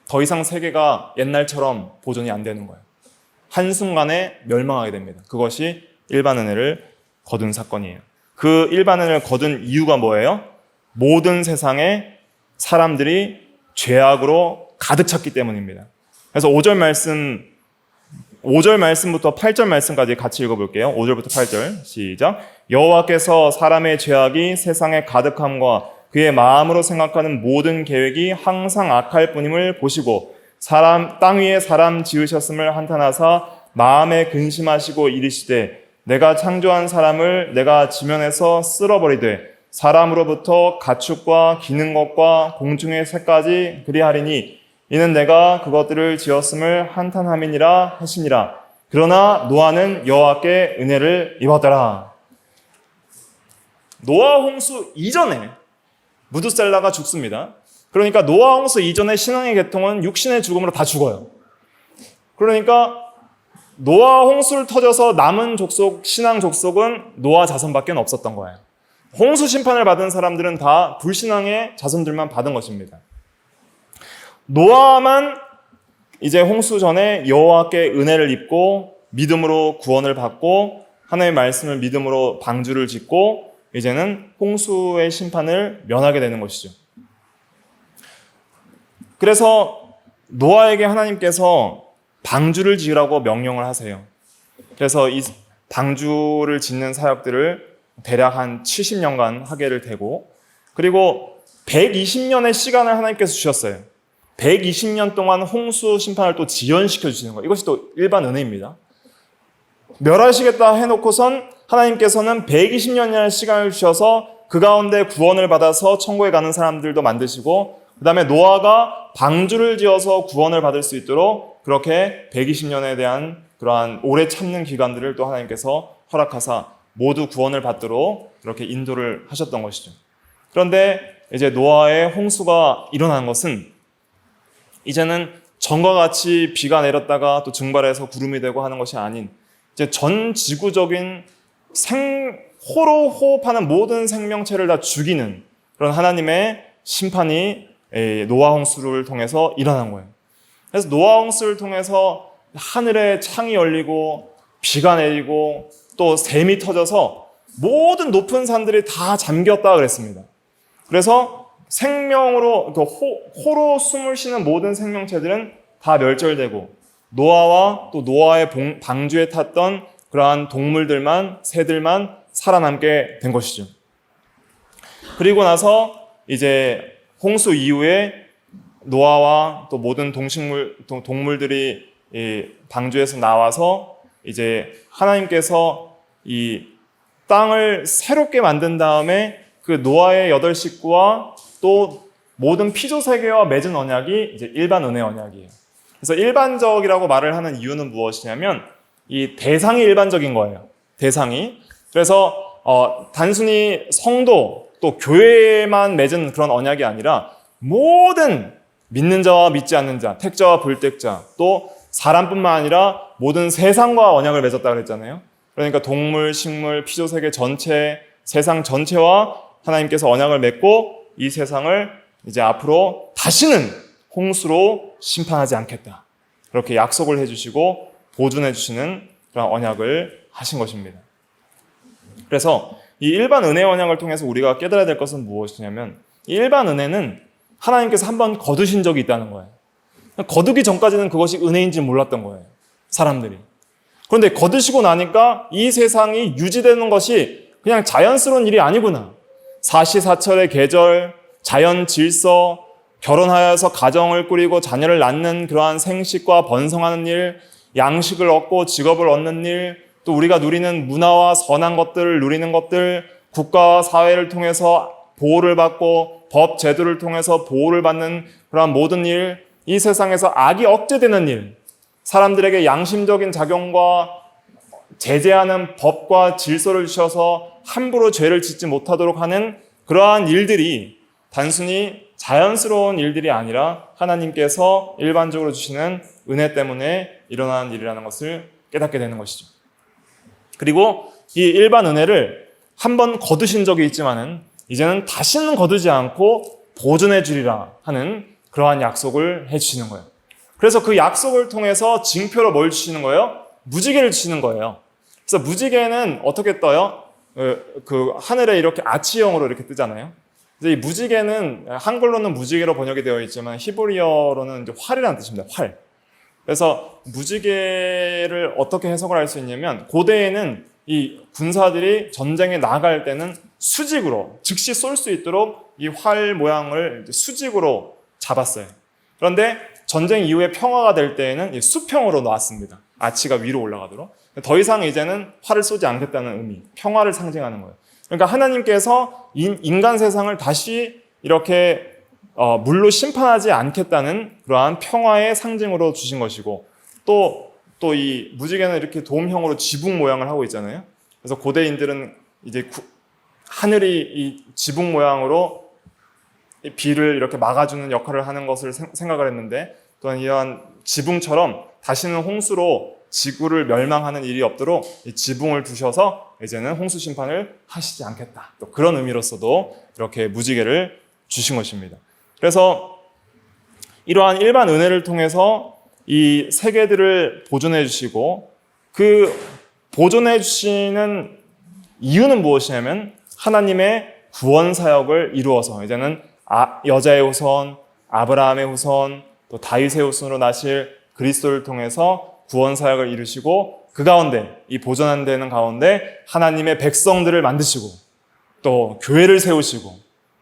더 이상 세계가 옛날처럼 보존이 안 되는 거예요. 한순간에 멸망하게 됩니다. 그것이 일반 은혜를 거둔 사건이에요. 그 일반 은혜를 거둔 이유가 뭐예요? 모든 세상의 사람들이 죄악으로 가득 찼기 때문입니다. 그래서 5절 말씀부터 8절 말씀까지 같이 읽어볼게요. 5절부터 8절 시작. 여호와께서 사람의 죄악이 세상에 가득함과 그의 마음으로 생각하는 모든 계획이 항상 악할 뿐임을 보시고 땅 위에 사람 지으셨음을 한탄하사 마음에 근심하시고 이르시되 내가 창조한 사람을 내가 지면에서 쓸어버리되 사람으로부터 가축과 기는 것과 공중의 새까지 그리하리니 이는 내가 그것들을 지었음을 한탄함이니라 하시니라. 그러나 노아는 여호와께 은혜를 입었더라. 노아 홍수 이전에 무드셀라가 죽습니다. 그러니까 노아 홍수 이전에 신앙의 계통은 육신의 죽음으로 다 죽어요. 그러니까 노아 홍수를 터져서 남은 족속, 신앙 족속은 노아 자손밖에 없었던 거예요. 홍수 심판을 받은 사람들은 다 불신앙의 자손들만 받은 것입니다. 노아만 이제 홍수 전에 여호와께 은혜를 입고 믿음으로 구원을 받고 하나님의 말씀을 믿음으로 방주를 짓고 이제는 홍수의 심판을 면하게 되는 것이죠. 그래서 노아에게 하나님께서 방주를 지으라고 명령을 하세요. 그래서 이 방주를 짓는 사역들을 대략 한 70년간 하게를 되고, 그리고 120년의 시간을 하나님께서 주셨어요. 120년 동안 홍수 심판을 또 지연시켜 주시는 거예요. 이것이 또 일반 은혜입니다. 멸하시겠다 해놓고선 하나님께서는 120년이라는 시간을 주셔서 그 가운데 구원을 받아서 천국에 가는 사람들도 만드시고, 그 다음에 노아가 방주를 지어서 구원을 받을 수 있도록 그렇게 120년에 대한 그러한 오래 참는 기간들을 또 하나님께서 허락하사 모두 구원을 받도록 그렇게 인도를 하셨던 것이죠. 그런데 이제 노아의 홍수가 일어난 것은 이제는 전과 같이 비가 내렸다가 또 증발해서 구름이 되고 하는 것이 아닌, 이제 전 지구적인 호로 호흡하는 모든 생명체를 다 죽이는 그런 하나님의 심판이 노아 홍수를 통해서 일어난 거예요. 그래서 노아 홍수를 통해서 하늘에 창이 열리고 비가 내리고 또 샘이 터져서 모든 높은 산들이 다 잠겼다 그랬습니다. 그래서 생명으로 호로 숨을 쉬는 모든 생명체들은 다 멸절되고 노아와 또 노아의 방주에 탔던 그러한 동물들만, 새들만 살아남게 된 것이죠. 그리고 나서 이제 홍수 이후에 노아와 또 모든 동물들이 이 방주에서 나와서 이제 하나님께서 이 땅을 새롭게 만든 다음에 그 노아의 8 식구와 또 모든 피조 세계와 맺은 언약이 이제 일반 은혜 언약이에요. 그래서 일반적이라고 말을 하는 이유는 무엇이냐면 이 대상이 일반적인 거예요. 대상이. 그래서 단순히 성도 또 교회만 맺은 그런 언약이 아니라 모든 믿는 자와 믿지 않는 자, 택자와 불택자, 또 사람뿐만 아니라 모든 세상과 언약을 맺었다고 그랬잖아요. 그러니까 동물, 식물, 피조세계 전체, 세상 전체와 하나님께서 언약을 맺고 이 세상을 이제 앞으로 다시는 홍수로 심판하지 않겠다. 그렇게 약속을 해주시고 보존해 주시는 그런 언약을 하신 것입니다. 그래서 이 일반 은혜 언약을 통해서 우리가 깨달아야 될 것은 무엇이냐면 이 일반 은혜는 하나님께서 한번 거두신 적이 있다는 거예요. 거두기 전까지는 그것이 은혜인지 몰랐던 거예요. 사람들이. 그런데 거두시고 나니까 이 세상이 유지되는 것이 그냥 자연스러운 일이 아니구나. 사시사철의 계절, 자연 질서, 결혼하여서 가정을 꾸리고 자녀를 낳는 그러한 생식과 번성하는 일, 양식을 얻고 직업을 얻는 일, 또 우리가 누리는 문화와 선한 것들을 누리는 것들, 국가와 사회를 통해서 보호를 받고 법 제도를 통해서 보호를 받는 그러한 모든 일, 이 세상에서 악이 억제되는 일, 사람들에게 양심적인 작용과 제재하는 법과 질서를 주셔서 함부로 죄를 짓지 못하도록 하는 그러한 일들이 단순히 자연스러운 일들이 아니라 하나님께서 일반적으로 주시는 은혜 때문에 일어나는 일이라는 것을 깨닫게 되는 것이죠. 그리고 이 일반 은혜를 한번 거두신 적이 있지만은 이제는 다시는 거두지 않고 보존해 주리라 하는 그러한 약속을 해주시는 거예요. 그래서 그 약속을 통해서 징표로 뭘 주시는 거예요? 무지개를 주시는 거예요. 그래서 무지개는 어떻게 떠요? 그 하늘에 이렇게 아치형으로 이렇게 뜨잖아요. 이 무지개는 한글로는 무지개로 번역이 되어 있지만 히브리어로는 이제 활이라는 뜻입니다. 활. 그래서 무지개를 어떻게 해석을 할 수 있냐면 고대에는 이 군사들이 전쟁에 나갈 때는 수직으로 즉시 쏠 수 있도록 이 활 모양을 수직으로 잡았어요. 그런데 전쟁 이후에 평화가 될 때에는 수평으로 놨습니다. 아치가 위로 올라가도록. 더 이상 이제는 활을 쏘지 않겠다는 의미, 평화를 상징하는 거예요. 그러니까 하나님께서 인간 세상을 다시 이렇게 물로 심판하지 않겠다는 그러한 평화의 상징으로 주신 것이고, 또 이 무지개는 이렇게 돔형으로 지붕 모양을 하고 있잖아요. 그래서 고대인들은 이제 하늘이 이 지붕 모양으로 이 비를 이렇게 막아주는 역할을 하는 것을 생각을 했는데, 또한 이러한 지붕처럼 다시는 홍수로 지구를 멸망하는 일이 없도록 이 지붕을 두셔서 이제는 홍수 심판을 하시지 않겠다. 또 그런 의미로서도 이렇게 무지개를 주신 것입니다. 그래서 이러한 일반 은혜를 통해서 이 세계들을 보존해 주시고, 그 보존해 주시는 이유는 무엇이냐면 하나님의 구원 사역을 이루어서 이제는 여자의 후손, 아브라함의 후손, 또 다윗의 후손으로 나실 그리스도를 통해서 구원 사역을 이루시고, 그 가운데 이 보존되는 가운데 하나님의 백성들을 만드시고 또 교회를 세우시고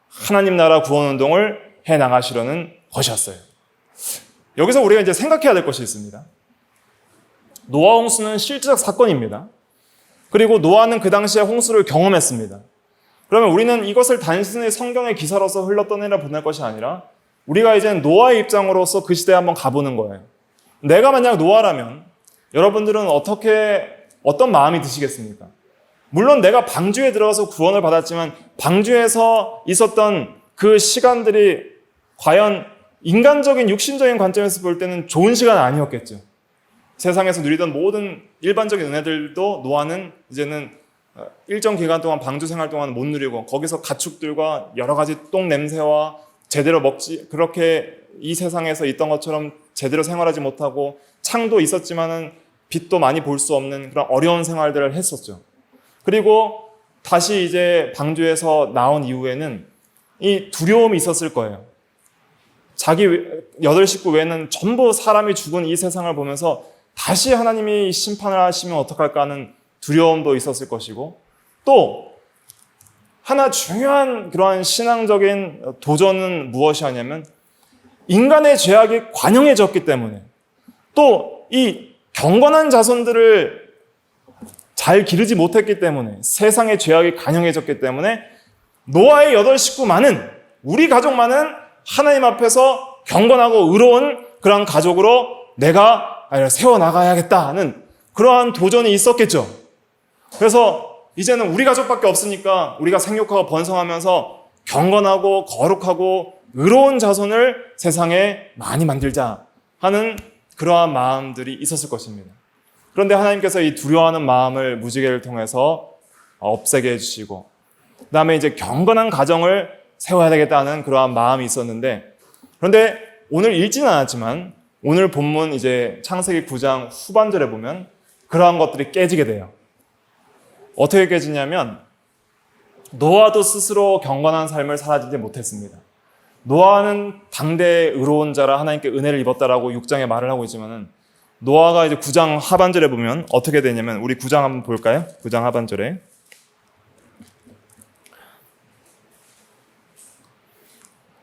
하나님 나라 구원 운동을 해 나가시려는 것이었어요. 여기서 우리가 이제 생각해야 될 것이 있습니다. 노아 홍수는 실제적 사건입니다. 그리고 노아는 그 당시에 홍수를 경험했습니다. 그러면 우리는 이것을 단순히 성경의 기사로서 흘러떠내려 보낼 것이 아니라 우리가 이제 노아의 입장으로서 그 시대에 한번 가보는 거예요. 내가 만약 노아라면 여러분들은 어떤 마음이 드시겠습니까? 물론 내가 방주에 들어가서 구원을 받았지만 방주에서 있었던 그 시간들이 과연 인간적인 육신적인 관점에서 볼 때는 좋은 시간 아니었겠죠. 세상에서 누리던 모든 일반적인 은혜들도 노아는 이제는 일정 기간 동안 방주 생활 동안 못 누리고 거기서 가축들과 여러 가지 똥 냄새와 제대로 그렇게 이 세상에서 있던 것처럼 제대로 생활하지 못하고 창도 있었지만은 빛도 많이 볼 수 없는 그런 어려운 생활들을 했었죠. 그리고 다시 이제 방주에서 나온 이후에는 이 두려움이 있었을 거예요. 자기 8식구 외에는 전부 사람이 죽은 이 세상을 보면서 다시 하나님이 심판을 하시면 어떡할까 하는 두려움도 있었을 것이고, 또 하나 중요한 그러한 신앙적인 도전은 무엇이냐면 인간의 죄악이 관영해졌기 때문에, 또 이 경건한 자손들을 잘 기르지 못했기 때문에, 세상의 죄악이 관영해졌기 때문에 노아의 8식구만은, 우리 가족만은 하나님 앞에서 경건하고 의로운 그런 가족으로 내가 세워나가야겠다 하는 그러한 도전이 있었겠죠. 그래서 이제는 우리 가족밖에 없으니까 우리가 생육하고 번성하면서 경건하고 거룩하고 의로운 자손을 세상에 많이 만들자 하는 그러한 마음들이 있었을 것입니다. 그런데 하나님께서 이 두려워하는 마음을 무지개를 통해서 없애게 해주시고, 그 다음에 이제 경건한 가정을 세워야 되겠다는 그러한 마음이 있었는데, 그런데 오늘 읽지는 않았지만 오늘 본문 이제 창세기 9장 후반절에 보면 그러한 것들이 깨지게 돼요. 어떻게 깨지냐면 노아도 스스로 경건한 삶을 살아지지 못했습니다. 노아는 당대의 의로운 자라 하나님께 은혜를 입었다라고 6장에 말을 하고 있지만은, 노아가 이제 9장 하반절에 보면 어떻게 되냐면, 우리 9장 한번 볼까요? 9장 하반절에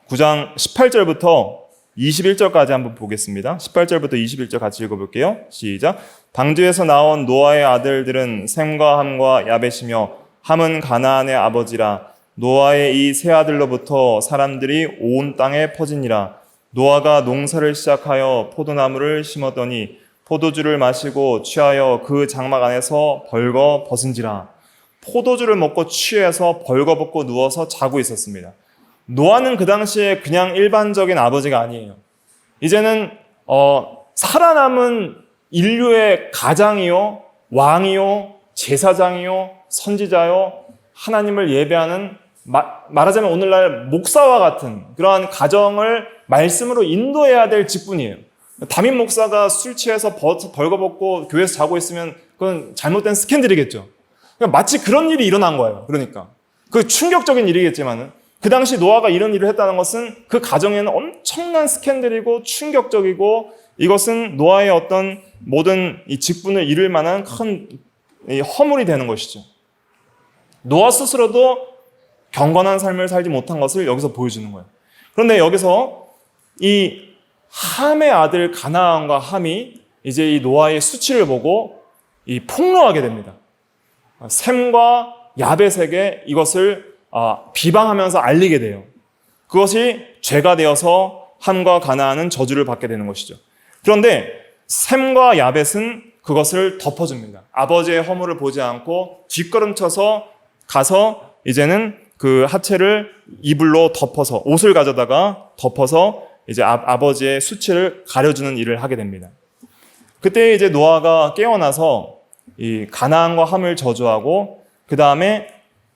9장 18절부터 21절까지 한번 보겠습니다. 18절부터 21절 같이 읽어볼게요. 시작. 방주에서 나온 노아의 아들들은 셈과 함과 야벳이며 함은 가나안의 아버지라. 노아의 이 세 아들로부터 사람들이 온 땅에 퍼지니라. 노아가 농사를 시작하여 포도나무를 심었더니 포도주를 마시고 취하여 그 장막 안에서 벌거 벗은지라. 포도주를 먹고 취해서 벌거벗고 누워서 자고 있었습니다. 노아는 그 당시에 그냥 일반적인 아버지가 아니에요. 이제는 살아남은 인류의 가장이요, 왕이요, 제사장이요, 선지자요, 하나님을 예배하는 말하자면 오늘날 목사와 같은 그러한 가정을 말씀으로 인도해야 될 직분이에요. 담임 목사가 술 취해서 벌거벗고 교회에서 자고 있으면 그건 잘못된 스캔들이겠죠. 그러니까 마치 그런 일이 일어난 거예요. 그러니까 그 충격적인 일이겠지만은 그 당시 노아가 이런 일을 했다는 것은 그 가정에는 엄청난 스캔들이고 충격적이고 이것은 노아의 어떤 모든 이 직분을 이룰 만한 큰 허물이 되는 것이죠. 노아 스스로도 경건한 삶을 살지 못한 것을 여기서 보여주는 거예요. 그런데 여기서 이 함의 아들 가나안과 함이 이제 이 노아의 수치를 보고 이 폭로하게 됩니다. 셈과 야벳에게 이것을 비방하면서 알리게 돼요. 그것이 죄가 되어서 함과 가나안은 저주를 받게 되는 것이죠. 그런데 셈과 야벳은 그것을 덮어줍니다. 아버지의 허물을 보지 않고 뒷걸음쳐서 가서 이제는 그 하체를 이불로 덮어서 옷을 가져다가 덮어서 이제 아버지의 수치를 가려주는 일을 하게 됩니다. 그때 이제 노아가 깨어나서 이 가나안과 함을 저주하고 그 다음에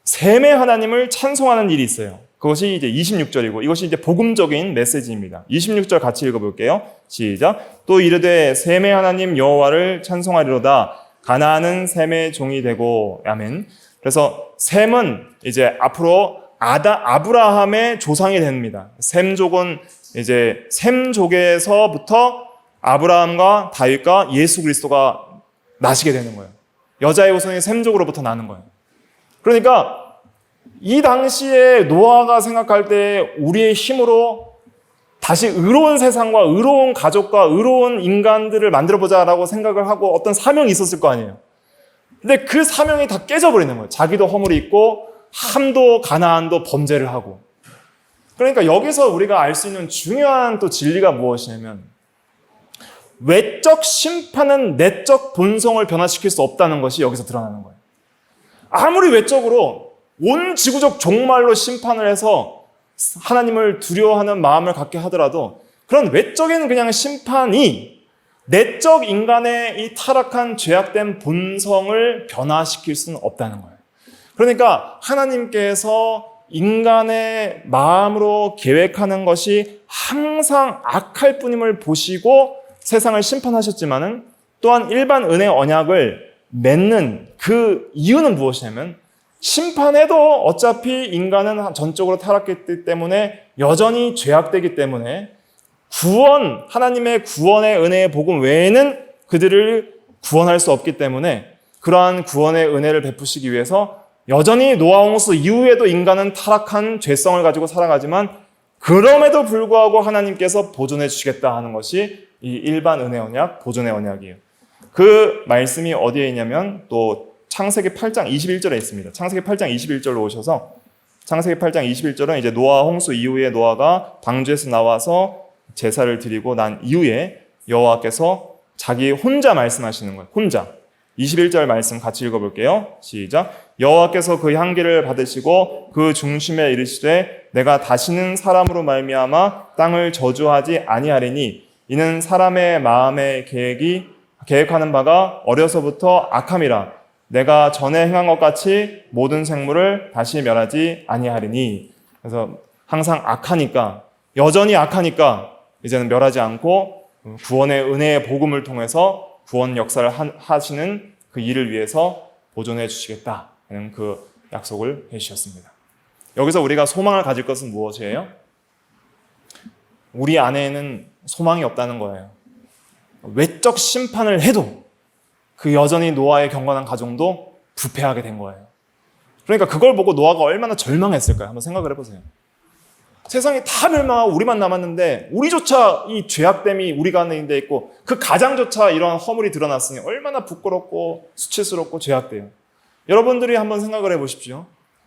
셈의 하나님을 찬송하는 일이 있어요. 그것이 이제 26절이고 이것이 이제 복음적인 메시지입니다. 26절 같이 읽어볼게요. 시작. 또 이르되 셈의 하나님 여호와를 찬송하리로다. 가나안은 셈의 종이 되고. 아멘. 그래서 셈은 이제 앞으로 아브라함의 조상이 됩니다. 셈족은 이제 셈족에서부터 아브라함과 다윗과 예수 그리스도가 나시게 되는 거예요. 여자의 후손이 셈족으로부터 나는 거예요. 그러니까 이 당시에 노아가 생각할 때 우리의 힘으로 다시 의로운 세상과 의로운 가족과 의로운 인간들을 만들어보자라고 생각을 하고 어떤 사명이 있었을 거 아니에요. 근데 그 사명이 다 깨져버리는 거예요. 자기도 허물이 있고 함도 가나안도 범죄를 하고. 그러니까 여기서 우리가 알 수 있는 중요한 또 진리가 무엇이냐면 외적 심판은 내적 본성을 변화시킬 수 없다는 것이 여기서 드러나는 거예요. 아무리 외적으로 온 지구적 종말로 심판을 해서 하나님을 두려워하는 마음을 갖게 하더라도 그런 외적인 그냥 심판이 내적 인간의 이 타락한 죄악된 본성을 변화시킬 수는 없다는 거예요. 그러니까 하나님께서 인간의 마음으로 계획하는 것이 항상 악할 뿐임을 보시고 세상을 심판하셨지만은 또한 일반 은혜 언약을 맺는 그 이유는 무엇이냐면 심판해도 어차피 인간은 전적으로 타락했기 때문에 여전히 죄악되기 때문에 하나님의 구원의 은혜의 복음 외에는 그들을 구원할 수 없기 때문에 그러한 구원의 은혜를 베푸시기 위해서 여전히 노아 홍수 이후에도 인간은 타락한 죄성을 가지고 살아가지만 그럼에도 불구하고 하나님께서 보존해 주시겠다 하는 것이 이 일반 은혜 언약, 보존의 언약이에요. 그 말씀이 어디에 있냐면 또 창세기 8장 21절에 있습니다. 창세기 8장 21절로 오셔서 창세기 8장 21절은 이제 노아 홍수 이후에 노아가 방주에서 나와서 제사를 드리고 난 이후에 여호와께서 자기 혼자 말씀하시는 거예요. 혼자. 21절 말씀 같이 읽어볼게요. 시작. 여호와께서 그 향기를 받으시고 그 중심에 이르시되 내가 다시는 사람으로 말미암아 땅을 저주하지 아니하리니 이는 사람의 마음의 계획하는 바가 어려서부터 악함이라. 내가 전에 행한 것 같이 모든 생물을 다시 멸하지 아니하리니. 그래서 항상 악하니까 여전히 악하니까 이제는 멸하지 않고 구원의 은혜의 복음을 통해서 구원 역사를 하시는 그 일을 위해서 보존해 주시겠다는 그 약속을 해주셨습니다. 여기서 우리가 소망을 가질 것은 무엇이에요? 우리 안에는 소망이 없다는 거예요. 외적 심판을 해도 그 여전히 노아의 경건한 가정도 부패하게 된 거예요. 그러니까 그걸 보고 노아가 얼마나 절망했을까요? 한번 생각을 해보세요. 세상이 다 멸망하고 우리만 남았는데 우리조차 이 죄악됨이 우리가 안에 돼 있고 그 가장조차 이런 허물이 드러났으니 얼마나 부끄럽고 수치스럽고 죄악돼요. 여러분들이 한번 생각을 해보십시오.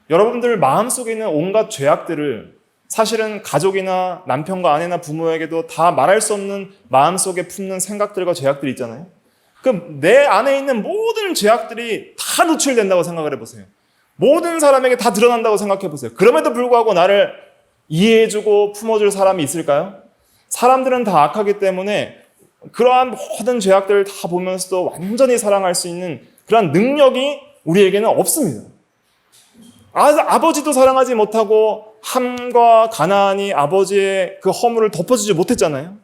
여러분들 마음속에 있는 온갖 죄악들을 사실은 가족이나 남편과 아내나 부모에게도 다 말할 수 없는 마음속에 품는 생각들과 죄악들이 있잖아요. 그럼 내 안에 있는 모든 죄악들이 다 노출된다고 생각을 해보세요. 모든 사람에게 다 드러난다고 생각해보세요. 그럼에도 불구하고 나를 이해해주고 품어줄 사람이 있을까요? 사람들은 다 악하기 때문에 그러한 모든 죄악들을 다 보면서도 완전히 사랑할 수 있는 그러한 능력이 우리에게는 없습니다. 아버지도 사랑하지 못하고 함과 가나안이 아버지의 그 허물을 덮어주지 못했잖아요.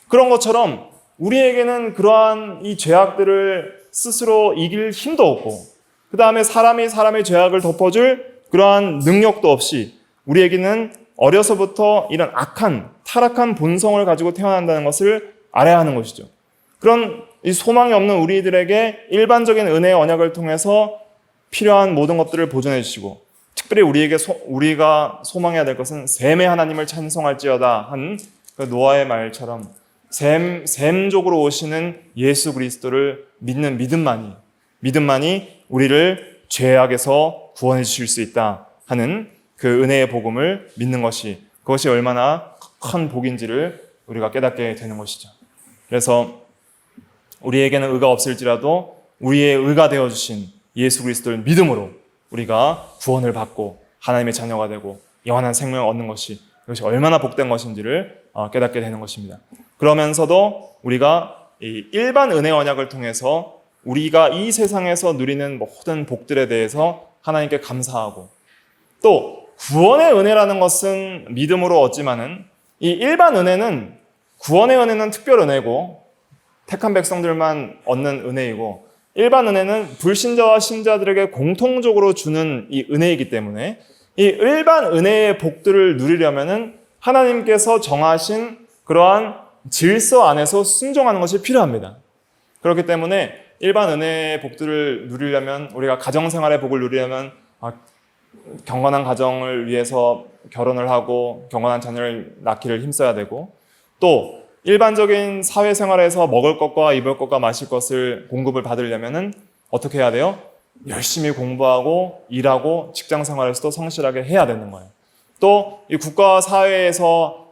그런 것처럼 우리에게는 그러한 이 죄악들을 스스로 이길 힘도 없고 그 다음에 사람이 사람의 죄악을 덮어줄 그러한 능력도 없이 우리에게는 어려서부터 이런 악한 타락한 본성을 가지고 태어난다는 것을 알아야 하는 것이죠. 그런 이 소망이 없는 우리들에게 일반적인 은혜의 언약을 통해서 필요한 모든 것들을 보존해 주시고 특별히 우리가 소망해야 될 것은 셈의 하나님을 찬송할지어다 한 그 노아의 말처럼 셈족으로 오시는 예수 그리스도를 믿는 믿음만이 우리를 죄악에서 구원해 주실 수 있다 하는 그 은혜의 복음을 믿는 그것이 얼마나 큰 복인지를 우리가 깨닫게 되는 것이죠. 그래서 우리에게는 의가 없을지라도 우리의 의가 되어주신 예수 그리스도를 믿음으로 우리가 구원을 받고 하나님의 자녀가 되고 영원한 생명을 얻는 이것이 얼마나 복된 것인지를 깨닫게 되는 것입니다. 그러면서도 우리가 이 일반 은혜 언약을 통해서 우리가 이 세상에서 누리는 모든 복들에 대해서 하나님께 감사하고 또 구원의 은혜라는 것은 믿음으로 얻지만은 이 일반 은혜는 구원의 은혜는 특별 은혜고 택한 백성들만 얻는 은혜이고 일반 은혜는 불신자와 신자들에게 공통적으로 주는 이 은혜이기 때문에 이 일반 은혜의 복들을 누리려면은 하나님께서 정하신 그러한 질서 안에서 순종하는 것이 필요합니다. 그렇기 때문에 일반 은혜의 복들을 누리려면 우리가 가정생활의 복을 누리려면 경건한 가정을 위해서 결혼을 하고 경건한 자녀를 낳기를 힘써야 되고 또 일반적인 사회생활에서 먹을 것과 입을 것과 마실 것을 공급을 받으려면은 어떻게 해야 돼요? 열심히 공부하고 일하고 직장생활에서도 성실하게 해야 되는 거예요. 또 이 국가와 사회에서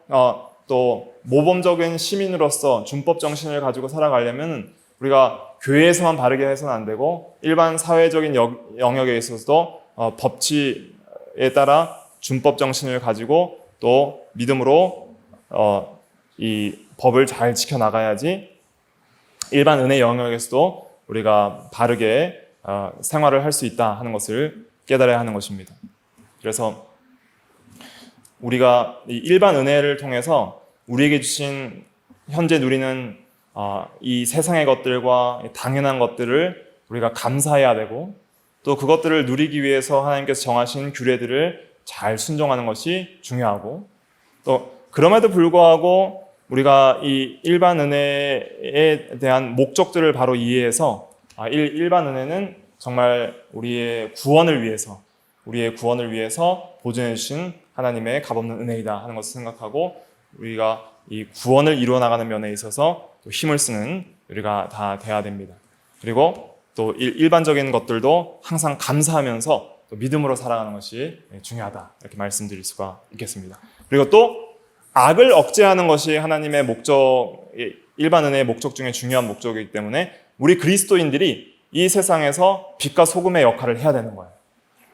또 모범적인 시민으로서 준법 정신을 가지고 살아가려면 우리가 교회에서만 바르게 해서는 안 되고 일반 사회적인 영역에 있어서도 법치에 따라 준법 정신을 가지고 또 믿음으로 이 법을 잘 지켜나가야지 일반 은혜 영역에서도 우리가 바르게 생활을 할 수 있다 하는 것을 깨달아야 하는 것입니다. 그래서 우리가 이 일반 은혜를 통해서 우리에게 주신 현재 누리는 이 세상의 것들과 당연한 것들을 우리가 감사해야 되고 또 그것들을 누리기 위해서 하나님께서 정하신 규례들을 잘 순종하는 것이 중요하고 또 그럼에도 불구하고 우리가 이 일반 은혜에 대한 목적들을 바로 이해해서 일반 은혜는 정말 우리의 구원을 위해서 보존해 주신 하나님의 값없는 은혜이다 하는 것을 생각하고 우리가 이 구원을 이루어 나가는 면에 있어서 또 힘을 쓰는 우리가 다 돼야 됩니다. 그리고 또 일반적인 것들도 항상 감사하면서 또 믿음으로 살아가는 것이 중요하다 이렇게 말씀드릴 수가 있겠습니다. 그리고 또 악을 억제하는 것이 하나님의 일반 은혜의 목적 중에 중요한 목적이기 때문에 우리 그리스도인들이 이 세상에서 빛과 소금의 역할을 해야 되는 거예요.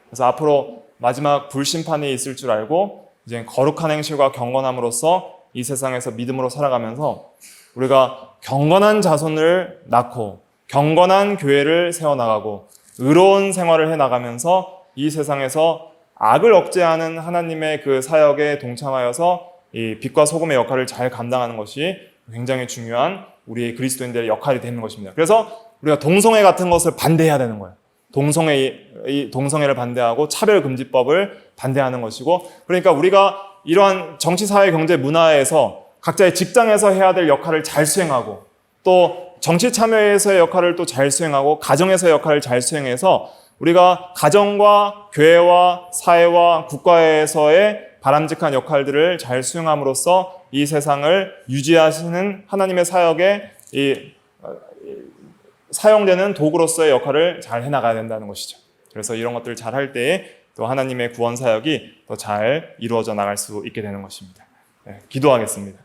그래서 앞으로 마지막 불심판이 있을 줄 알고 이제 거룩한 행실과 경건함으로써 이 세상에서 믿음으로 살아가면서 우리가 경건한 자손을 낳고 경건한 교회를 세워나가고 의로운 생활을 해나가면서 이 세상에서 악을 억제하는 하나님의 그 사역에 동참하여서 이 빛과 소금의 역할을 잘 감당하는 것이 굉장히 중요한 우리 그리스도인들의 역할이 되는 것입니다. 그래서 우리가 동성애 같은 것을 반대해야 되는 거예요. 동성애를 반대하고 차별금지법을 반대하는 것이고 그러니까 우리가 이러한 정치, 사회, 경제, 문화에서 각자의 직장에서 해야 될 역할을 잘 수행하고 또 정치 참여에서의 역할을 또 잘 수행하고 가정에서의 역할을 잘 수행해서 우리가 가정과 교회와 사회와 국가에서의 바람직한 역할들을 잘 수행함으로써 이 세상을 유지하시는 하나님의 사역에 사용되는 도구로서의 역할을 잘 해나가야 된다는 것이죠. 그래서 이런 것들을 잘 할 때에 또 하나님의 구원 사역이 더 잘 이루어져 나갈 수 있게 되는 것입니다. 네, 기도하겠습니다.